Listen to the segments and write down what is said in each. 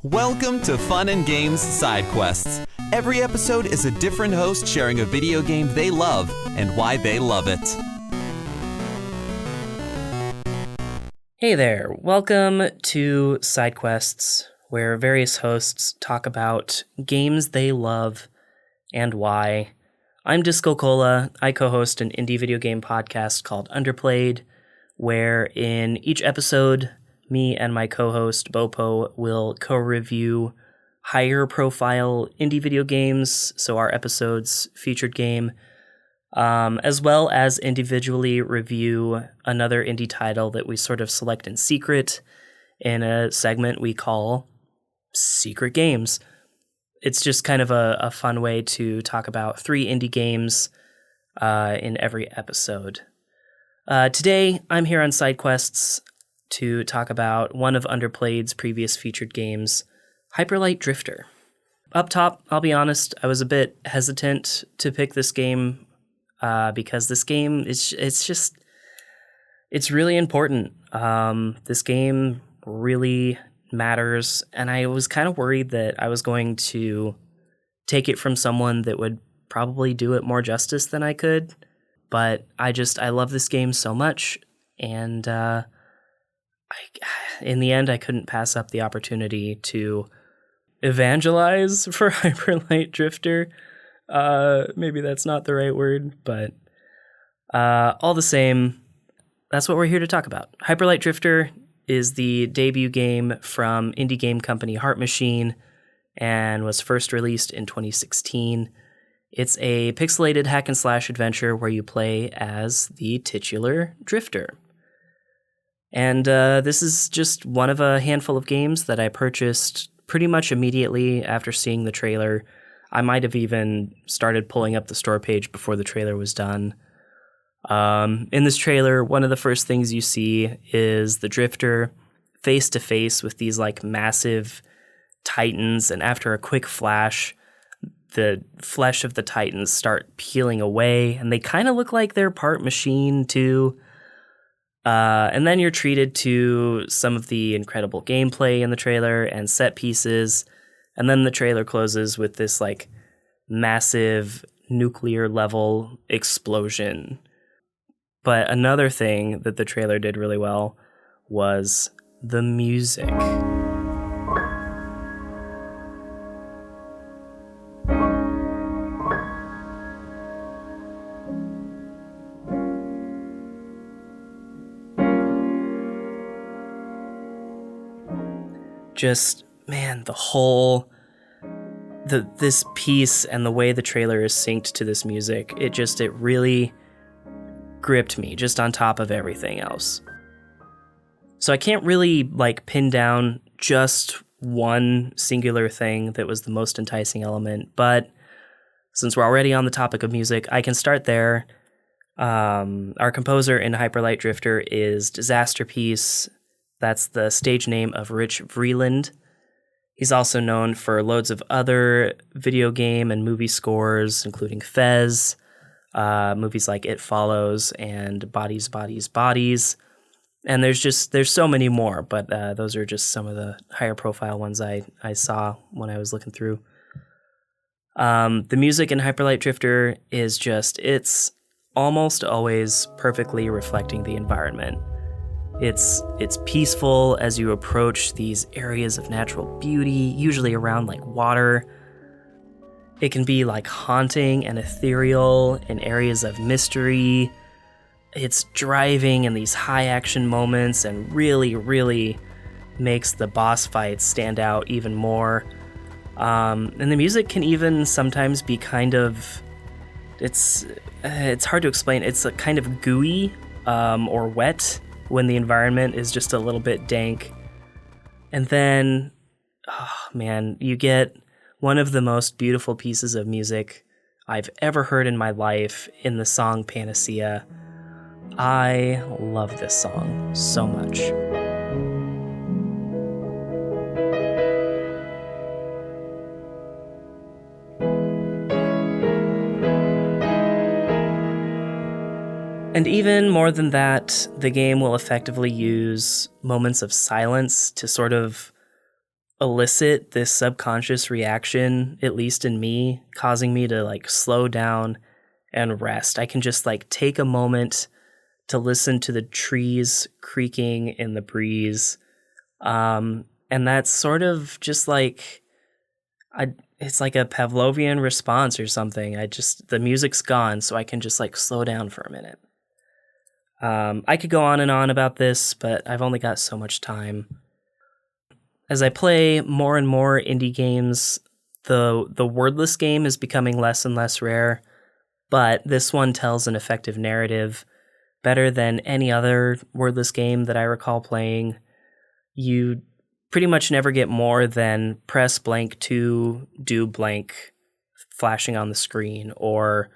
Welcome to Fun and Games Side Quests. Every episode is a different host sharing a video game they love and why they love it. Hey there, welcome to Side Quests, where various hosts talk about games they love and why. I'm DiscoCola. I co-host an indie video game podcast called Underplayed, where in each episode, me and my co-host Bopo will co-review higher profile indie video games, so our episode's featured game, as well as individually review another indie title that we sort of select in secret in a segment we call Secret Games. It's just kind of a fun way to talk about 3 indie games in every episode. Today, I'm here on Side Quests to talk about one of Underplayed's previous featured games, Hyper Light Drifter. Up top, I'll be honest, I was a bit hesitant to pick this game because this game it's really important. This game really matters, and I was kind of worried that I was going to take it from someone that would probably do it more justice than I could, but I love this game so much, and in the end I couldn't pass up the opportunity to evangelize for Hyper Light Drifter. Maybe that's not the right word, but all the same, that's what we're here to talk about. Hyper Light Drifter is the debut game from indie game company Heart Machine and was first released in 2016. It's a pixelated hack and slash adventure where you play as the titular Drifter. And this is just one of a handful of games that I purchased pretty much immediately after seeing the trailer. I might have even started pulling up the store page before the trailer was done. In this trailer, one of the first things you see is the Drifter face to face with these like massive titans, and after a quick flash, the flesh of the titans start peeling away, and they kind of look like they're part machine too. And then you're treated to some of the incredible gameplay in the trailer and set pieces, and then the trailer closes with this like massive nuclear level explosion. But another thing that the trailer did really well was the music. Just, man, this piece and the way the trailer is synced to this music, it really gripped me just on top of everything else. So I can't really like pin down just one singular thing that was the most enticing element, but since we're already on the topic of music, I can start there. Our composer in Hyper Light Drifter is Disasterpiece. That's the stage name of Rich Vreeland. He's also known for loads of other video game and movie scores, including Fez, movies like It Follows and Bodies, Bodies, Bodies. And there's so many more, but those are just some of the higher profile ones I saw when I was looking through. The music in Hyper Light Drifter is it's almost always perfectly reflecting the environment. It's peaceful as you approach these areas of natural beauty, usually around like water. It can be like haunting and ethereal in areas of mystery. It's driving in these high action moments and really, really makes the boss fights stand out even more. And the music can even sometimes be kind of, it's hard to explain. It's a kind of gooey or wet when the environment is just a little bit dank. And then, oh man, you get one of the most beautiful pieces of music I've ever heard in my life in the song Panacea. I love this song so much. And even more than that, the game will effectively use moments of silence to sort of elicit this subconscious reaction, at least in me, causing me to like slow down and rest. I can just like take a moment to listen to the trees creaking in the breeze. And that's sort of just like, it's like a Pavlovian response or something. The music's gone, so I can just like slow down for a minute. I could go on and on about this, but I've only got so much time. As I play more and more indie games, the wordless game is becoming less and less rare, but this one tells an effective narrative better than any other wordless game that I recall playing. You pretty much never get more than press blank to do blank flashing on the screen, or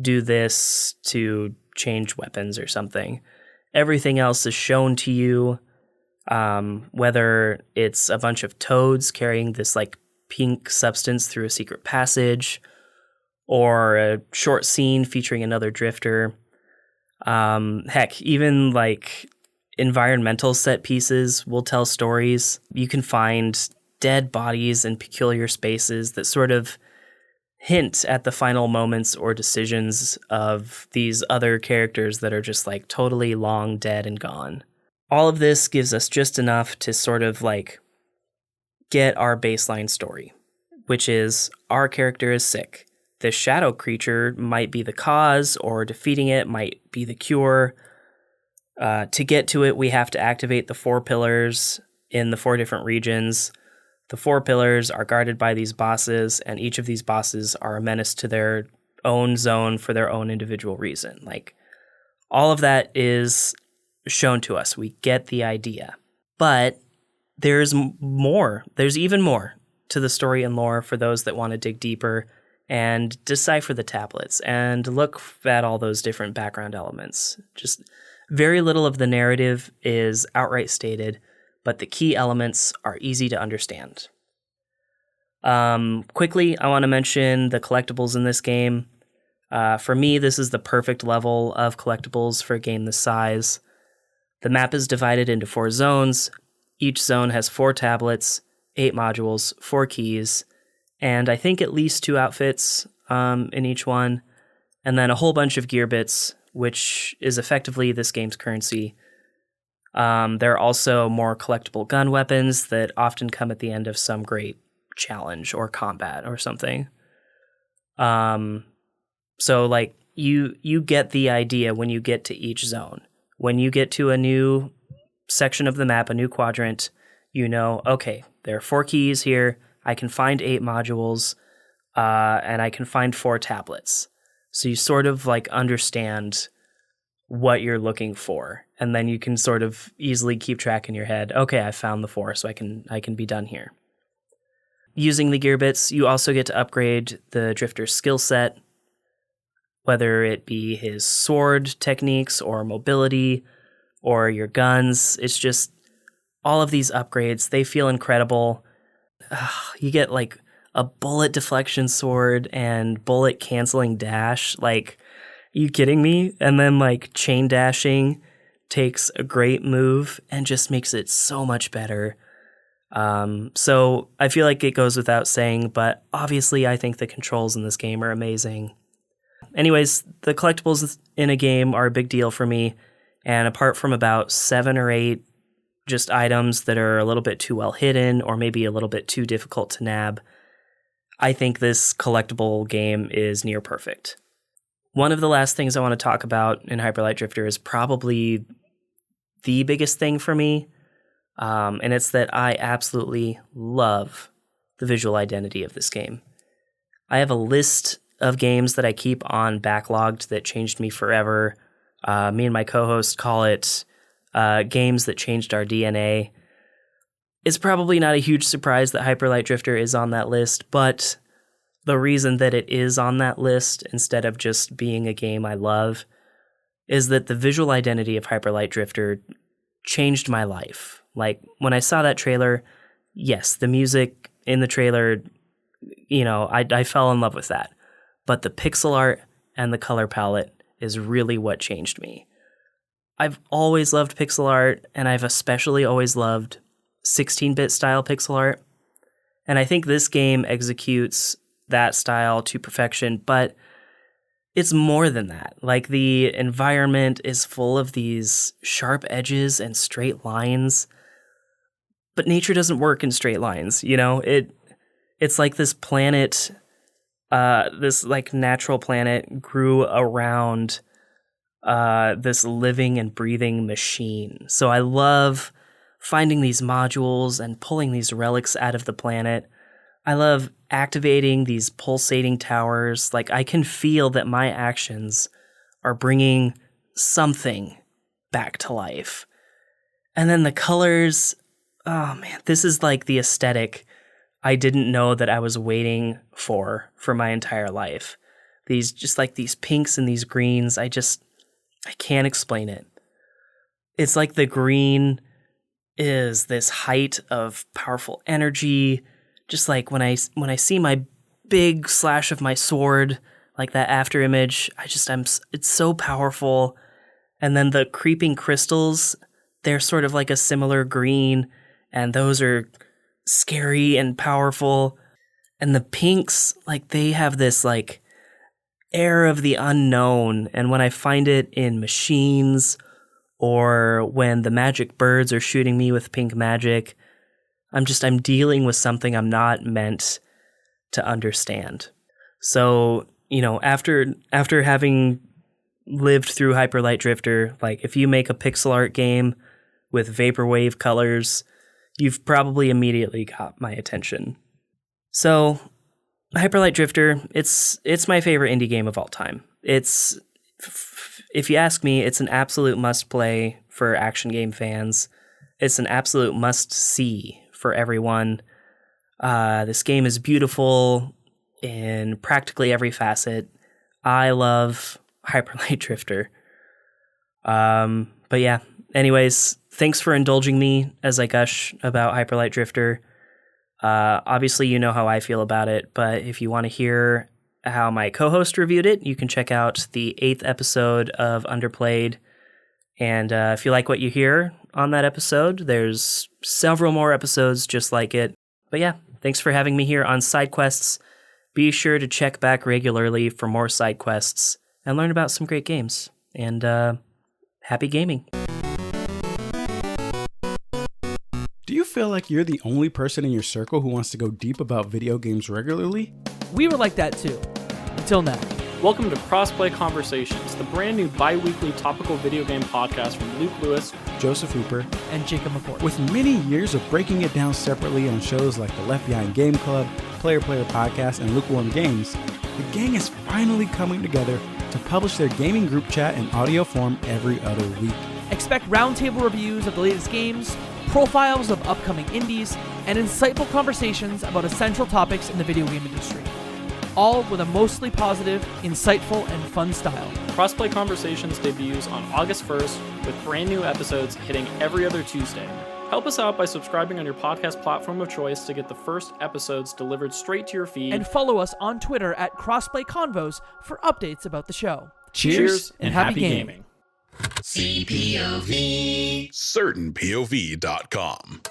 do this to change weapons or something. Everything else is shown to you, whether it's a bunch of toads carrying this like pink substance through a secret passage, or a short scene featuring another drifter. Heck, even like environmental set pieces will tell stories. You can find dead bodies in peculiar spaces that sort of hint at the final moments or decisions of these other characters that are just like totally long dead and gone. All of this gives us just enough to sort of like get our baseline story, which is our character is sick. This shadow creature might be the cause, or defeating it might be the cure. To get to it, we have to activate the 4 pillars in the 4 different regions. The 4 pillars are guarded by these bosses, and each of these bosses are a menace to their own zone for their own individual reason. Like, all of that is shown to us. We get the idea. But there's more. There's even more to the story and lore for those that want to dig deeper and decipher the tablets and look at all those different background elements. Just very little of the narrative is outright stated, but the key elements are easy to understand. Quickly, I want to mention the collectibles in this game. For me, this is the perfect level of collectibles for a game this size. The map is divided into 4 zones. Each zone has 4 tablets, 8 modules, 4 keys, and I think at least 2 outfits in each one, and then a whole bunch of gear bits, which is effectively this game's currency. There are also more collectible gun weapons that often come at the end of some great challenge or combat or something. So like you get the idea when you get to each zone. When you get to a new section of the map, a new quadrant, you know, okay, there are 4 keys here. I can find 8 modules, and I can find 4 tablets. So you sort of like understand what you're looking for, and then you can sort of easily keep track in your head. Okay, I found the 4, so I can be done here. Using the gear bits, you also get to upgrade the drifter's skill set, whether it be his sword techniques or mobility or your guns. It's just all of these upgrades, they feel incredible. You get like a bullet deflection sword and bullet canceling dash. Like, are you kidding me? And then like chain dashing takes a great move and just makes it so much better. So I feel like it goes without saying, but obviously I think the controls in this game are amazing. Anyways, the collectibles in a game are a big deal for me, and apart from about 7 or 8 just items that are a little bit too well hidden or maybe a little bit too difficult to nab, I think this collectible game is near perfect. One of the last things I want to talk about in Hyper Light Drifter is probably the biggest thing for me, and it's that I absolutely love the visual identity of this game. I have a list of games that I keep on backlogged that changed me forever. Me and my co-host call it games that changed our DNA. It's probably not a huge surprise that Hyper Light Drifter is on that list, but the reason that it is on that list instead of just being a game I love is that the visual identity of Hyper Light Drifter changed my life. Like, when I saw that trailer, yes, the music in the trailer, you know, I fell in love with that. But the pixel art and the color palette is really what changed me. I've always loved pixel art, and I've especially always loved 16-bit style pixel art. And I think this game executes that style to perfection, but it's more than that. Like, the environment is full of these sharp edges and straight lines, but nature doesn't work in straight lines, you know? It's like this planet, this like natural planet grew around this living and breathing machine. So I love finding these modules and pulling these relics out of the planet. I love activating these pulsating towers. Like, I can feel that my actions are bringing something back to life. And then the colors, oh man, this is like the aesthetic I didn't know that I was waiting for my entire life. These, just like these pinks and these greens, I can't explain it. It's like the green is this height of powerful energy. Just like when I see my big slash of my sword, like that after image, it's so powerful. And then the creeping crystals, they're sort of like a similar green, and those are scary and powerful. And the pinks, like, they have this like air of the unknown. And when I find it in machines, or when the magic birds are shooting me with pink magic, I'm dealing with something I'm not meant to understand. So, you know, after having lived through Hyper Light Drifter, like, if you make a pixel art game with vaporwave colors, you've probably immediately got my attention. So, Hyper Light Drifter, it's my favorite indie game of all time. If you ask me, it's an absolute must-play for action game fans. It's an absolute must-see for everyone. This game is beautiful in practically every facet. I love Hyper Light Drifter. But yeah, anyways, thanks for indulging me as I gush about Hyper Light Drifter. Obviously, you know how I feel about it, but if you want to hear how my co-host reviewed it, you can check out the 8th episode of Underplayed. And if you like what you hear on that episode, there's several more episodes just like it. But yeah, thanks for having me here on Side Quests. Be sure to check back regularly for more side quests and learn about some great games. And happy gaming. Do you feel like you're the only person in your circle who wants to go deep about video games regularly? We were like that too, until now. Welcome to Crossplay Conversations, the brand new bi-weekly topical video game podcast from Luke Lewis, Joseph Hooper, and Jacob McCoy. With many years of breaking it down separately on shows like the Left Behind Game Club, Player Podcast, and Lukewarm Games, the gang is finally coming together to publish their gaming group chat in audio form every other week. Expect roundtable reviews of the latest games, profiles of upcoming indies, and insightful conversations about essential topics in the video game industry. All with a mostly positive, insightful, and fun style. Crossplay Conversations debuts on August 1st with brand new episodes hitting every other Tuesday. Help us out by subscribing on your podcast platform of choice to get the first episodes delivered straight to your feed. And follow us on Twitter at Crossplay Convos for updates about the show. Cheers and happy gaming. CPOV. CertainPOV.com.